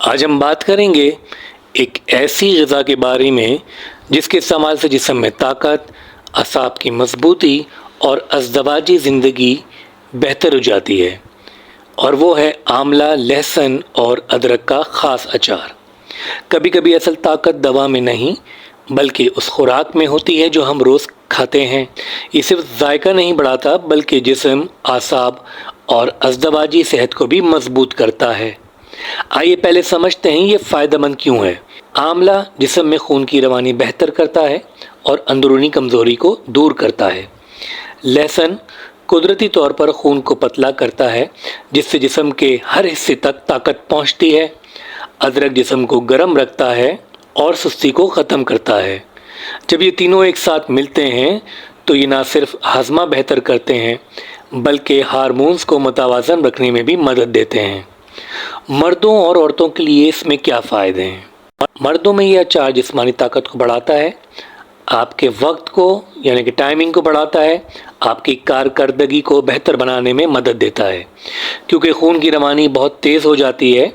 آج ہم بات کریں گے ایک ایسی غذا کے بارے میں جس کے استعمال سے جسم میں طاقت، اعصاب کی مضبوطی اور ازدواجی زندگی بہتر ہو جاتی ہے، اور وہ ہے آملہ، لہسن اور ادرک کا خاص اچار۔ کبھی کبھی اصل طاقت دوا میں نہیں بلکہ اس خوراک میں ہوتی ہے جو ہم روز کھاتے ہیں۔ یہ صرف ذائقہ نہیں بڑھاتا بلکہ جسم، اعصاب اور ازدواجی صحت کو بھی مضبوط کرتا ہے۔ آئیے پہلے سمجھتے ہیں یہ فائدہ مند کیوں ہے۔ آملہ جسم میں خون کی روانی بہتر کرتا ہے اور اندرونی کمزوری کو دور کرتا ہے۔ لہسن قدرتی طور پر خون کو پتلا کرتا ہے جس سے جسم کے ہر حصے تک طاقت پہنچتی ہے۔ ادرک جسم کو گرم رکھتا ہے اور سستی کو ختم کرتا ہے۔ جب یہ تینوں ایک ساتھ ملتے ہیں تو یہ نہ صرف ہاضمہ بہتر کرتے ہیں بلکہ ہارمونز کو متوازن رکھنے میں بھی مدد دیتے ہیں۔ مردوں اور عورتوں کے لیے اس میں کیا فائدے ہیں؟ مردوں میں یہ اچار جسمانی طاقت کو بڑھاتا ہے، آپ کے وقت کو یعنی کہ ٹائمنگ کو بڑھاتا ہے، آپ کی کارکردگی کو بہتر بنانے میں مدد دیتا ہے کیونکہ خون کی روانی بہت تیز ہو جاتی ہے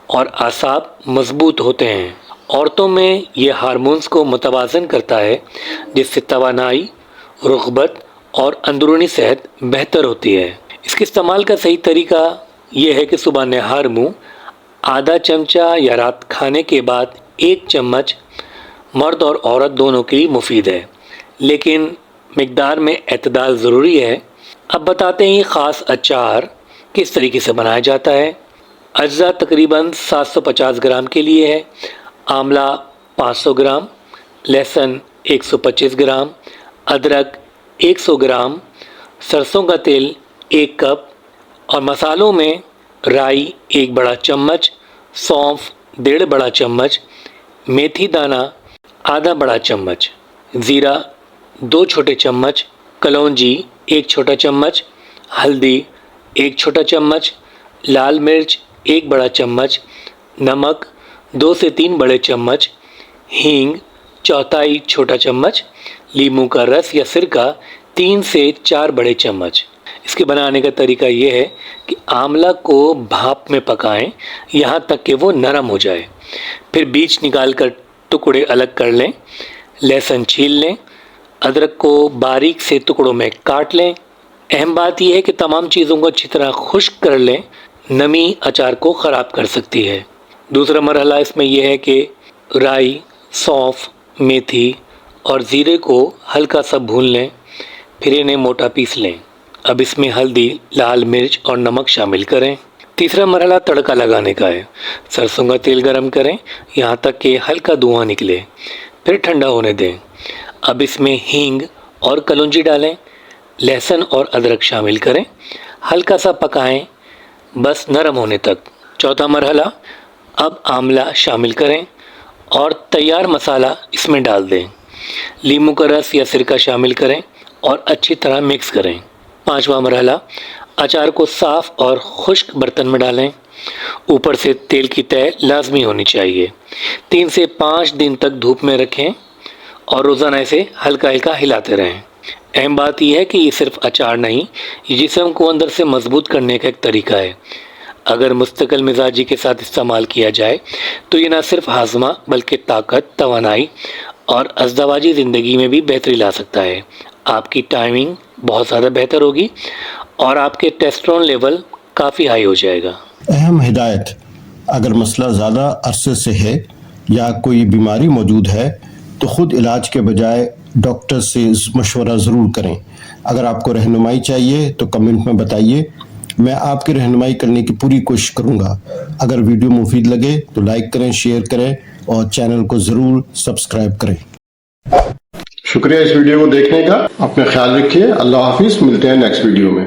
اور اعصاب مضبوط ہوتے ہیں۔ عورتوں میں یہ ہارمونز کو متوازن کرتا ہے جس سے توانائی، رغبت اور اندرونی صحت بہتر ہوتی ہے۔ اس کے استعمال کا صحیح طریقہ یہ ہے کہ صبح نہار منہ آدھا چمچہ یا رات کھانے کے بعد 1 چمچ مرد اور عورت دونوں کے لیے مفید ہے، لیکن مقدار میں اعتدال ضروری ہے۔ اب بتاتے ہیں یہ خاص اچار کس طریقے سے بنایا جاتا ہے۔ اجزاء تقریباً 750 گرام کے لیے ہے۔ آملہ 500 گرام، لہسن 125 گرام، ادرک 100 گرام، سرسوں کا تیل 1 کپ، اور مسالوں میں رائی 1 بڑا چمچ، سونف 1.5 بڑا چمچ، میتھی دانہ آدھا بڑا چمچ، زیرہ 2 چھوٹے چمچ، کلونجی 1 چھوٹا چمچ، ہلدی 1 چھوٹا چمچ، لال مرچ 1 بڑا چمچ، نمک 2 سے 3 بڑے چمچ، ہینگ 1/4 چھوٹا چمچ، لیموں کا رس یا سرکہ 3 سے 4 بڑے چمچ۔ اس کے بنانے کا طریقہ یہ ہے کہ آملہ کو بھاپ میں پکائیں یہاں تک کہ وہ نرم ہو جائے، پھر بیج نکال کر ٹکڑے الگ کر لیں۔ لہسن چھیل لیں، ادرک کو باریک سے ٹکڑوں میں کاٹ لیں۔ اہم بات یہ ہے کہ تمام چیزوں کو اچھی طرح خشک کر لیں، نمی اچار کو خراب کر سکتی ہے۔ دوسرا مرحلہ اس میں یہ ہے کہ رائی، سونف، میتھی اور زیرے کو ہلکا سا بھون لیں، پھر انہیں موٹا پیس لیں۔ اب اس میں ہلدی، لال مرچ اور نمک شامل کریں۔ تیسرا مرحلہ تڑکا لگانے کا ہے۔ سرسوں کا تیل گرم کریں یہاں تک کہ ہلکا دھواں نکلے، پھر ٹھنڈا ہونے دیں۔ اب اس میں ہینگ اور کلونجی ڈالیں، لہسن اور ادرک شامل کریں، ہلکا سا پکائیں بس نرم ہونے تک۔ چوتھا مرحلہ، اب آملہ شامل کریں اور تیار مسالہ اس میں ڈال دیں۔ لیموں کا رس یا سرکہ شامل کریں اور اچھی طرح مکس کریں۔ پانچواں مرحلہ، اچار کو صاف اور خشک برتن میں ڈالیں، اوپر سے تیل کی تہ لازمی ہونی چاہیے۔ 3 سے 5 دن تک دھوپ میں رکھیں اور روزانہ اسے ہلکا ہلکا ہلاتے رہیں۔ اہم بات یہ ہے کہ یہ صرف اچار نہیں، یہ جسم کو اندر سے مضبوط کرنے کا ایک طریقہ ہے۔ اگر مستقل مزاجی کے ساتھ استعمال کیا جائے تو یہ نہ صرف ہاضمہ بلکہ طاقت، توانائی اور ازدواجی زندگی میں بھی بہتری لا سکتا ہے۔ آپ کی ٹائمنگ بہت زیادہ بہتر ہوگی اور آپ کے ٹیسٹرون لیول کافی ہائی ہو جائے گا۔ اہم ہدایت: اگر مسئلہ زیادہ عرصے سے ہے یا کوئی بیماری موجود ہے تو خود علاج کے بجائے ڈاکٹر سے مشورہ ضرور کریں۔ اگر آپ کو رہنمائی چاہیے تو کمنٹ میں بتائیے، میں آپ کی رہنمائی کرنے کی پوری کوشش کروں گا۔ اگر ویڈیو مفید لگے تو لائک کریں، شیئر کریں اور چینل کو ضرور سبسکرائب کریں۔ شکریہ اس ویڈیو کو دیکھنے کا، اپنا خیال رکھیے، اللہ حافظ، ملتے ہیں نیکسٹ ویڈیو میں۔